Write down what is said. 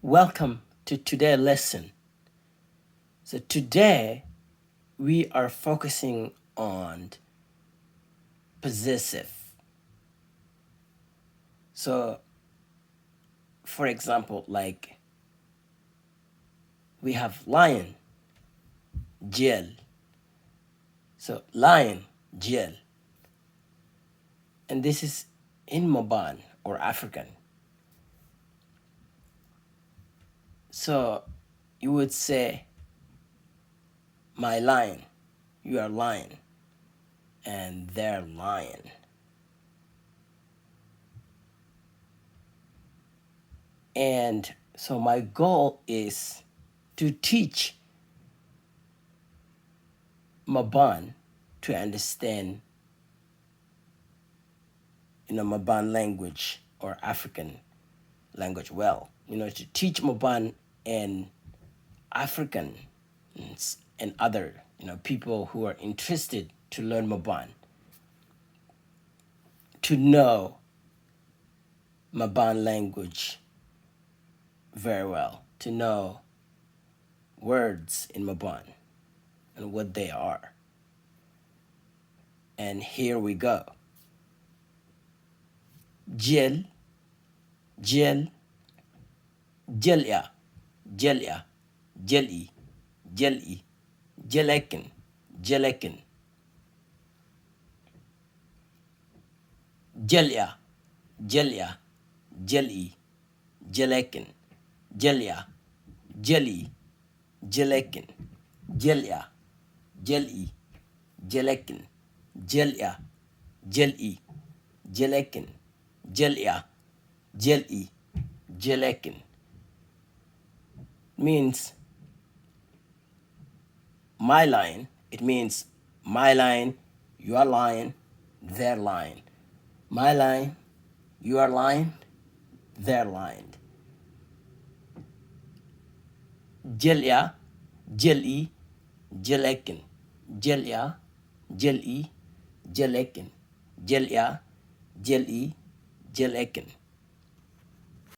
Welcome to today's lesson. So today we are focusing on possessive. So for example, like we have lion, Jeil. So lion, Jeil. And this is in Mabaan or African. So you would say, my lion, you are lion, and they're lion. And so my goal is to teach Mabaan to understand, Mabaan language or African language well. To teach Mabaan and African and other, people who are interested to learn Mabaan, to know Mabaan language very well, to know words in Mabaan and what they are. And here we go. Jeil, Jeil, Jeilya, Jeilya, Jeili, Jeili, ekkin, ekkin. Jeilya, Jeilya, Jeili, ekkin, Jeilya, Jeili, ekkin, Jeilya, Jeili, ekkin, Jeilya, Jeili, ekkin, Jeilya, Jeili, ekkin. Means my line. It means my line, your line, their line. My line, your line, their line. Jeilya, Jeili, ekkin, Jeilya, Jeili, ekkin, Jeilya, Jeili, ekkin.